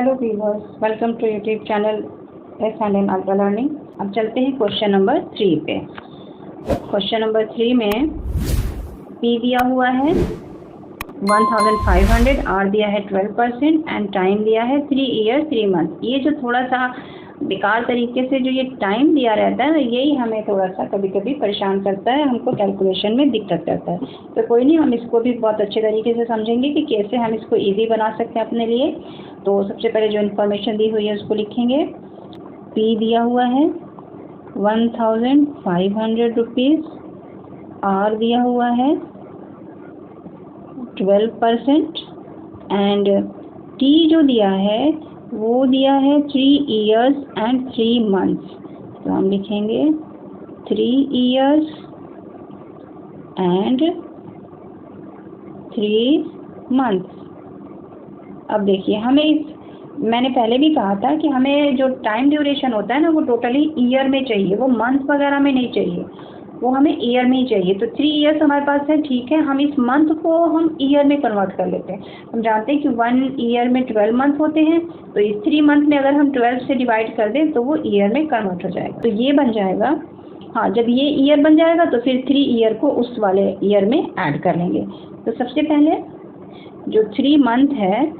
Hello viewers, welcome to YouTube channel S&M ultra learning. अब चलते हैं क्वेश्चन नंबर 3 पे। क्वेश्चन नंबर 3 में P दिया हुआ है 1500, R दिया है 12% एंड टाइम दिया है 3 ईयर 3 मंथ। ये जो थोड़ा सा बेकार तरीके से जो ये टाइम दिया रहता है ना, यही हमें थोड़ा सा कभी कभी परेशान करता है, हमको कैलकुलेशन में दिक्कत करता है। तो कोई नहीं, हम इसको भी बहुत अच्छे तरीके से समझेंगे कि कैसे हम इसको इजी बना सकते हैं अपने लिए। तो सबसे पहले जो इन्फॉर्मेशन दी हुई है उसको लिखेंगे। P दिया हुआ है 1500 रुपीज़, R दिया हुआ है 12% एंड T जो दिया है वो दिया है 3 ईयर्स एंड 3 मंथ्स। तो हम लिखेंगे 3 ईयर्स एंड 3 मंथ्स। अब देखिए, मैंने पहले भी कहा था कि हमें जो टाइम ड्यूरेशन होता है ना, वो टोटली ईयर में चाहिए, वो मंथ वगैरह में नहीं चाहिए, वो हमें ईयर में ही चाहिए। तो 3 ईयर्स हमारे पास है, ठीक है। हम इस मंथ को हम ईयर में कन्वर्ट कर लेते हैं। हम जानते हैं कि 1 ईयर में 12 मंथ होते हैं, तो इस 3 मंथ में अगर हम 12 से डिवाइड कर दें तो वो ईयर में कन्वर्ट हो जाएगा। तो ये बन जाएगा, हाँ, जब ये ईयर बन जाएगा तो फिर 3 ईयर को उस वाले ईयर में ऐड कर लेंगे। तो सबसे पहले जो 3 मंथ है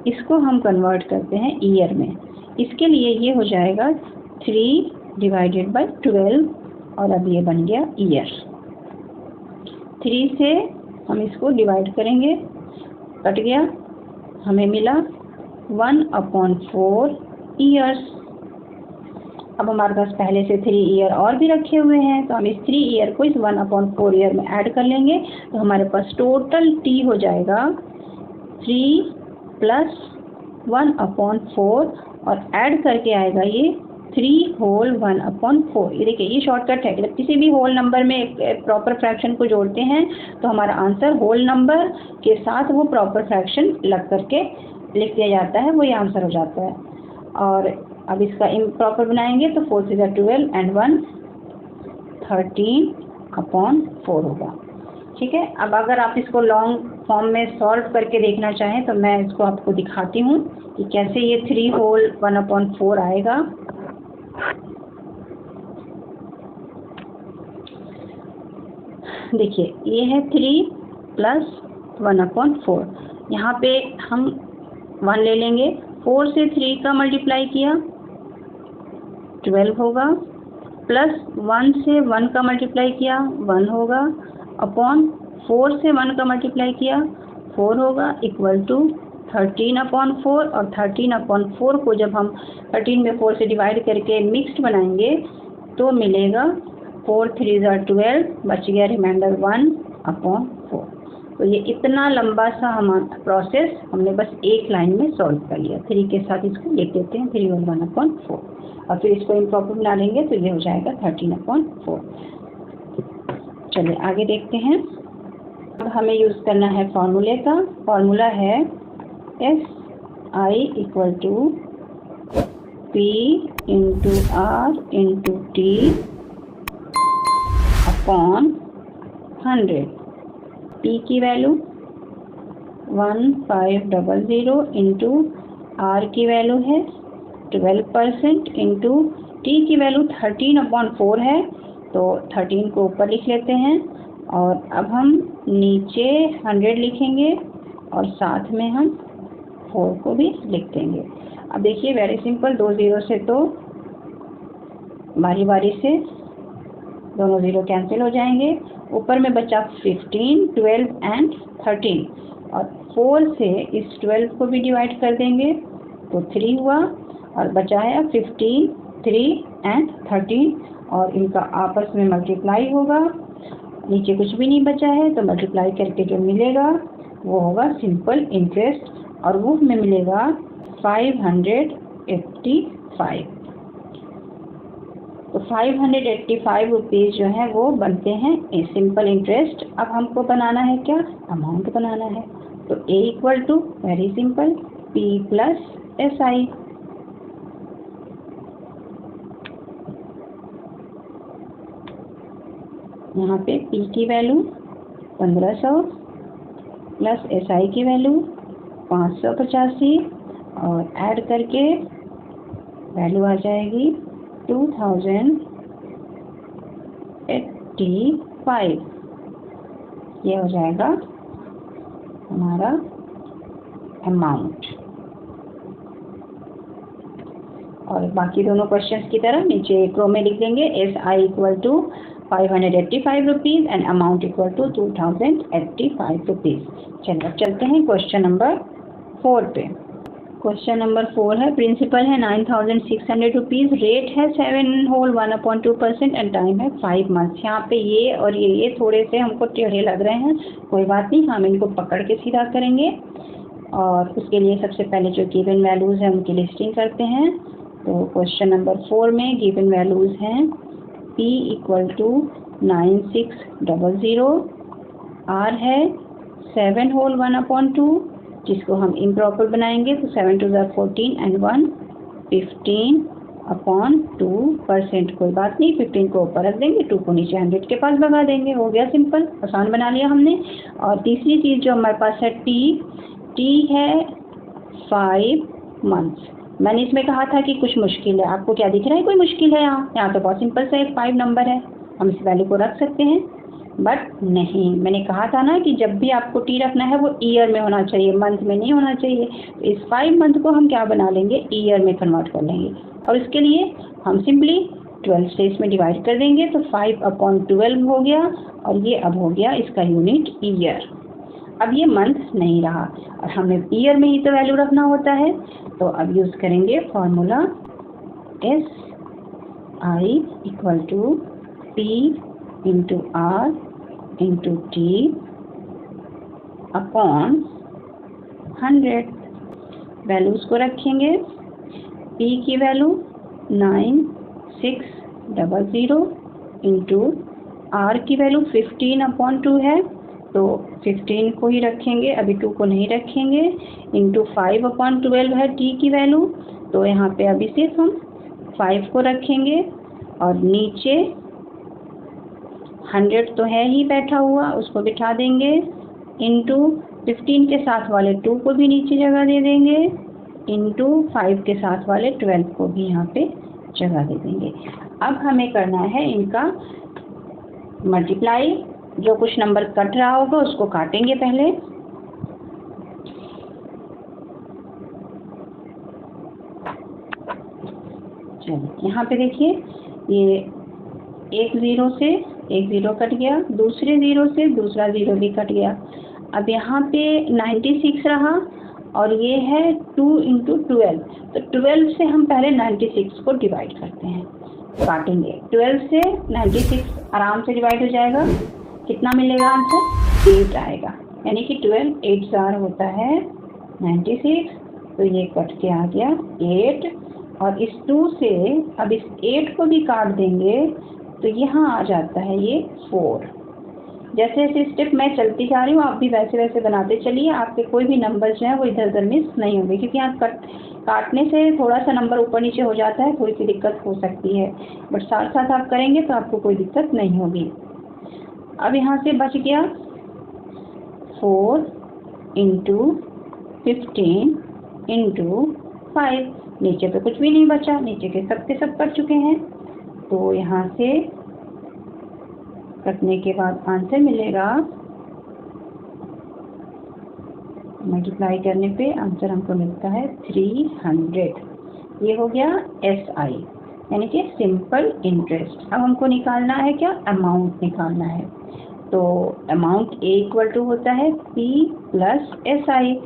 इसको हम कन्वर्ट करते हैं ईयर में। इसके लिए ये हो जाएगा 3 डिवाइडेड बाय 12 और अब ये बन गया ईयर। 3 से हम इसको डिवाइड करेंगे, कट गया, हमें मिला 1/4 ईयर्स। अब हमारे पास पहले से 3 ईयर और भी रखे हुए हैं, तो हम इस 3 ईयर को इस 1/4 ईयर में ऐड कर लेंगे। तो हमारे पास टोटल T हो जाएगा 3 प्लस 1/4 और ऐड करके आएगा ये 3 होल 1/4। ये देखिए, ये शॉर्टकट है। जब किसी भी होल नंबर में एक प्रॉपर फ्रैक्शन को जोड़ते हैं तो हमारा आंसर होल नंबर के साथ वो प्रॉपर फ्रैक्शन लग करके लिख दिया जाता है, वही आंसर हो जाता है। और अब इसका इम्प्रॉपर बनाएंगे तो 4 से 12 एंड 1 13/4 होगा। ठीक है। अब अगर आप इसको लॉन्ग फॉर्म में सॉल्व करके देखना चाहें तो मैं इसको आपको दिखाती हूँ कि कैसे ये 3 होल 1/4 आएगा। देखिए, ये है 3 प्लस 1/4। यहाँ पे हम 1 ले लेंगे, 4 से 3 का मल्टीप्लाई किया 12 होगा, प्लस 1 से 1 का मल्टीप्लाई किया 1 होगा, अपॉन 4 से 1 का मल्टीप्लाई किया 4 होगा, इक्वल टू 13/4। और 13/4 को जब हम 13 में 4 से डिवाइड करके मिक्स्ड बनाएंगे तो मिलेगा 4 3 12, बच गया रिमाइंडर 1/4। तो ये इतना लंबा सा हमारा प्रोसेस हमने बस एक लाइन में सॉल्व कर लिया। 3 के साथ इसको लिख देते हैं 3 होल 1/4 और फिर इसको इम्प्रॉपर बना लेंगे तो ये हो जाएगा 13/4। चलिए आगे देखते हैं। अब हमें यूज़ करना है फॉर्मूले का। फॉर्मूला है SI equal to P into R into T upon 100। P की वैल्यू 1500 इंटू R की वैल्यू है 12% इंटू T की वैल्यू 13/4 है, तो 13 को ऊपर लिख लेते हैं और अब हम नीचे 100 लिखेंगे और साथ में हम 4 को भी लिख देंगे। अब देखिए, वेरी सिंपल, 2 0 से तो बारी बारी से दोनों 0 कैंसिल हो जाएंगे। ऊपर में बचा 15, 12 एंड 13 और 4 से इस 12 को भी डिवाइड कर देंगे तो 3 हुआ और बचा है 15, 3 एंड 13 और इनका आपस में मल्टीप्लाई होगा। नीचे कुछ भी नहीं बचा है तो मल्टीप्लाई करके जो मिलेगा वो होगा सिंपल इंटरेस्ट और वो हमें मिलेगा 585। तो 585 रुपीज़ जो है वो बनते हैं सिंपल इंटरेस्ट। अब हमको बनाना है क्या, अमाउंट बनाना है। तो A equal to very simple P plus SI। यहाँ पे P की वैल्यू 1500 प्लस SI की वैल्यू 585 और ऐड करके वैल्यू आ जाएगी 2085। ये हो जाएगा हमारा अमाउंट। और बाकी दोनों क्वेश्चंस की तरह नीचे एक रो में लिख लेंगे SI equal to 585 rupees and amount equal to 2085 rupees. चलिए अब चलते हैं क्वेश्चन नंबर 4 पे। क्वेश्चन नंबर 4 है, प्रिंसिपल है 9600 रुपीज़, रेट है 7 होल 1/2% एंड टाइम है 5 मंथ्स। यहाँ पे ये और ये थोड़े से हमको टेढ़े लग रहे हैं, कोई बात नहीं, हम इनको पकड़ के सीधा करेंगे। और उसके लिए सबसे पहले जो गिवन वैल्यूज़ हैं उनकी लिस्टिंग करते हैं। तो क्वेश्चन नंबर 4 में गिवन वैल्यूज़ हैं P इक्वल टू 9600, R है 7 होल 1/2, जिसको हम इम्प्रॉपर बनाएंगे तो 7 2 14 एंड 1 15/2%। कोई बात नहीं, 15 को ऊपर रख देंगे, 2 को नीचे 100 के पास भगा देंगे, हो गया सिंपल, आसान बना लिया हमने। और तीसरी चीज़ जो हमारे पास है T है 5 मंथ्स। मैंने इसमें कहा था कि कुछ मुश्किल है, आपको क्या दिख रहा है कोई मुश्किल है? यहाँ तो बहुत सिंपल सा एक 5 नंबर है, हम इस वैल्यू को रख सकते हैं। बट नहीं, मैंने कहा था ना कि जब भी आपको टी रखना है वो ईयर में होना चाहिए, मंथ में नहीं होना चाहिए। तो इस 5 मंथ को हम क्या बना लेंगे, ईयर में कन्वर्ट कर लेंगे। और इसके लिए हम सिंपली 12 से इसमें डिवाइड कर देंगे, तो 5/12 हो गया, और ये अब हो गया इसका यूनिट ईयर। अब ये मंथ नहीं रहा और हमें ईयर में ही तो वैल्यू रखना होता है। तो अब यूज़ करेंगे formula SI equal to P into R into T upon 100। Values को रखेंगे, P की वैल्यू 9600 इंटू R की वैल्यू 15/2 है, तो 15 को ही रखेंगे, अभी 2 को नहीं रखेंगे, इंटू 5/12 है T की वैल्यू। तो यहाँ पे अभी सिर्फ हम 5 को रखेंगे और नीचे 100 तो है ही बैठा हुआ, उसको बिठा देंगे, इंटू 15 के साथ वाले 2 को भी नीचे जगह दे देंगे, इंटू 5 के साथ वाले 12 को भी यहाँ पे जगह दे देंगे। अब हमें करना है इनका मल्टीप्लाई। जो कुछ नंबर कट रहा होगा उसको काटेंगे पहले। चलिए यहाँ पे देखिए, ये एक ज़ीरो से एक ज़ीरो कट गया, दूसरे ज़ीरो से दूसरा ज़ीरो भी कट गया। अब यहाँ पे 96 रहा और ये है 2 इंटू 12, तो 12 से हम पहले 96 को डिवाइड करते हैं, काटेंगे। 12 से 96 आराम से डिवाइड हो जाएगा, कितना मिलेगा आंसर? 8 आएगा, यानी कि 12 8 4 होता है 96। तो ये कट के आ गया 8, और इस 2 से अब इस 8 को भी काट देंगे, तो यहाँ आ जाता है ये 4। जैसे जैसे स्टेप मैं चलती जा रही हूँ, आप भी वैसे वैसे बनाते चलिए, आपके कोई भी नंबर जो है वो इधर उधर मिस नहीं होंगे, क्योंकि यहाँ काटने से थोड़ा सा नंबर ऊपर नीचे हो जाता है, थोड़ी सी दिक्कत हो सकती है, बट साथ साथ आप करेंगे तो आपको कोई दिक्कत नहीं होगी। अब यहाँ से बच गया 4 इंटू 15 इंटू 5, नीचे तो कुछ भी नहीं बचा, नीचे के सब कट चुके हैं। तो यहाँ से कटने के बाद आंसर मिलेगा, मल्टीप्लाई करने पे आंसर हमको मिलता है 300। ये हो गया SI, यानी कि सिंपल इंटरेस्ट। अब हमको निकालना है क्या, अमाउंट निकालना है। तो अमाउंट A इक्वल टू होता है P प्लस SI।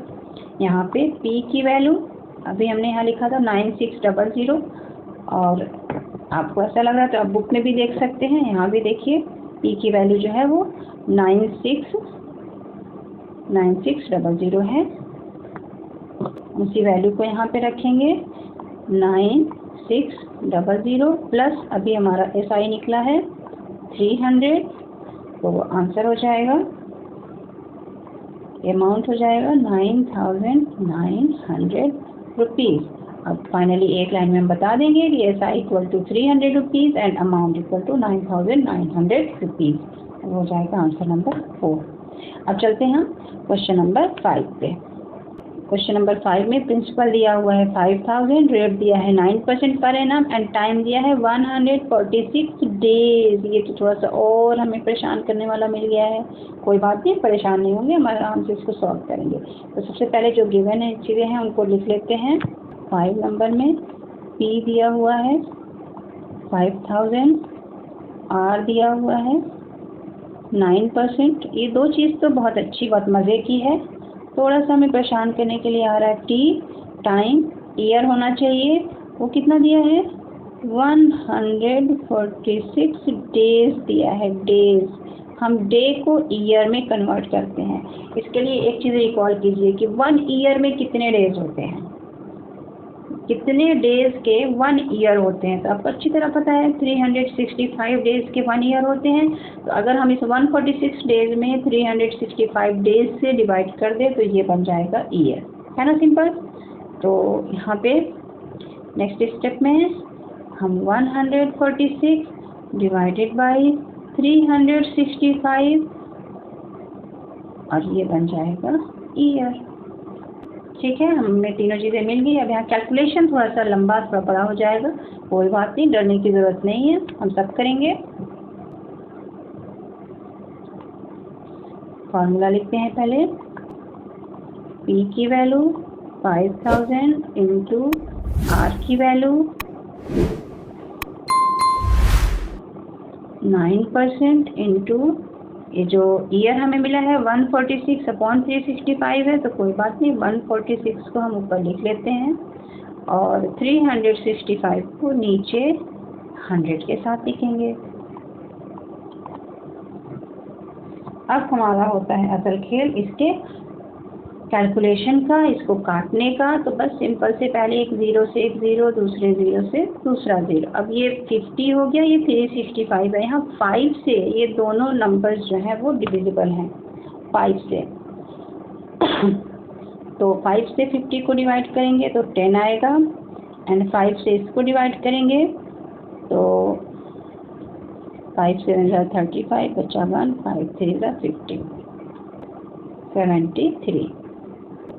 यहाँ पे P की वैल्यू अभी हमने यहाँ लिखा था 9600, और आपको ऐसा लग रहा तो आप बुक में भी देख सकते हैं, यहाँ भी देखिए P की वैल्यू जो है वो 9600 है। उसी वैल्यू को यहाँ पे रखेंगे 9600 प्लस अभी हमारा SI निकला है 300, तो वो आंसर हो जाएगा, अमाउंट हो जाएगा 9900 रुपीज़। अब फाइनली एक लाइन में हम बता देंगे कि SI equal to 300 rupees and amount equal to 9900 rupees. हो जाएगा आंसर नंबर 4। अब चलते हैं क्वेश्चन नंबर 5 पे। क्वेश्चन नंबर 5 में प्रिंसिपल दिया हुआ है 5000, रेट दिया है 9% पर एनम एंड टाइम दिया है 146 डेज। ये तो थोड़ा सा और हमें परेशान करने वाला मिल गया है। कोई बात नहीं, परेशान नहीं होंगे, हम आराम से इसको सॉल्व करेंगे। तो सबसे पहले जो गिवन है चीज़ें हैं उनको लिख लेते हैं। 5 नंबर में P दिया हुआ है 5000, R दिया हुआ है 9%। ये दो चीज़ तो बहुत अच्छी, बहुत मज़े की है। थोड़ा सा हमें परेशान करने के लिए आ रहा है T, टाइम, ईयर होना चाहिए, वो कितना दिया है 146 डेज दिया है। डेज, हम डे को ईयर में कन्वर्ट करते हैं। इसके लिए एक चीज़ रिकॉल कीजिए कि 1 ईयर में कितने डेज होते हैं, कितने डेज के 1 ईयर होते हैं। तो आपको अच्छी तरह पता है 365 डेज के 1 ईयर होते हैं। तो अगर हम इस 146 डेज में 365 डेज से डिवाइड कर दें तो ये बन जाएगा ईयर, है ना, सिंपल। तो यहाँ पे नेक्स्ट स्टेप में हम 146 डिवाइडेड बाई 365 और ये बन जाएगा ईयर। ठीक है, हमें तीनों चीज़ें मिल गई। अब यहाँ कैलकुलेशन थोड़ा सा लंबा, थोड़ा बड़ा हो जाएगा, कोई बात नहीं, डरने की ज़रूरत नहीं है, हम सब करेंगे। फॉर्मूला लिखते हैं पहले। P की वैल्यू 5000 इंटू R की वैल्यू 9% इंटू ये जो ईयर हमें मिला है 146/365 है, तो कोई बात नहीं, 146 को हम ऊपर लिख लेते हैं और 365 को नीचे 100 के साथ लिखेंगे। अब हमारा होता है असल खेल इसके कैलकुलेशन का, इसको काटने का। तो बस सिंपल से पहले एक 0 से एक 0, दूसरे 0 से दूसरा 0। अब ये 50 हो गया, ये 365 है। यहाँ 5 से ये दोनों नंबर्स जो हैं वो डिविजिबल हैं 5 से। तो 5 से 50 को डिवाइड करेंगे तो 10 आएगा एंड 5 से इसको डिवाइड करेंगे तो 5 से 35 बचा 1, 5 3 50, 73।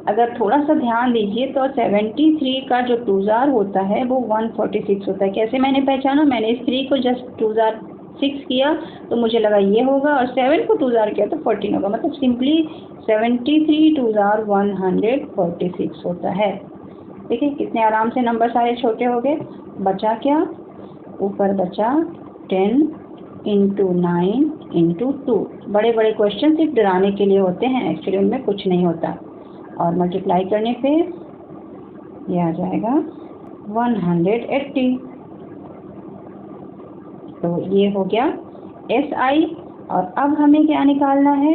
अगर थोड़ा सा ध्यान दीजिए तो 73 का जो 2 ज़ार होता है वो 146 होता है। कैसे मैंने पहचाना, मैंने इस 3 को जस्ट 2 ज़ार 6 किया तो मुझे लगा ये होगा, और 7 को 2 ज़ार किया तो 14 होगा। मतलब सिंपली 73 2 ज़ार 146 होता है। देखिए कितने आराम से नंबर सारे छोटे हो गए। बचा क्या, ऊपर बचा 10 इंटू 9 इंटू 2। बड़े बड़े क्वेश्चन सिर्फ डराने के लिए होते हैं, एक्चुअली उनमें कुछ नहीं होता। और मल्टीप्लाई करने पे ये आ जाएगा 180। तो ये हो गया SI। और अब हमें क्या निकालना है,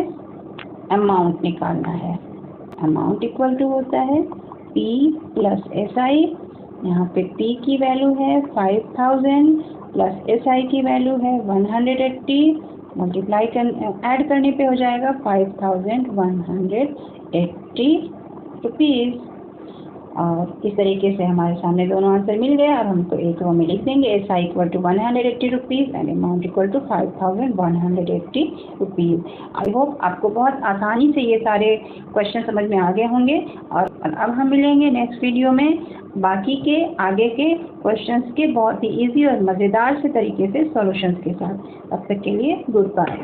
अमाउंट निकालना है। अमाउंट इक्वल टू होता है P प्लस SI। यहाँ पे P की वैल्यू है 5000 प्लस SI की वैल्यू है 180। मल्टीप्लाई ऐड करने पे हो जाएगा 5180 रुपीज़। और इस तरीके से हमारे सामने दोनों आंसर मिल गए। और हमको एक रो में लिख देंगे SI equal to 180 rupees and amount equal to 5180 rupees. I hope आपको बहुत आसानी से ये सारे क्वेश्चन समझ में आ गए होंगे। और अब हम मिलेंगे नेक्स्ट वीडियो में बाकी के आगे के क्वेश्चंस के बहुत ही ईजी और मज़ेदार से तरीके से सॉल्यूशंस के साथ। तब तक के लिए गुड बाय।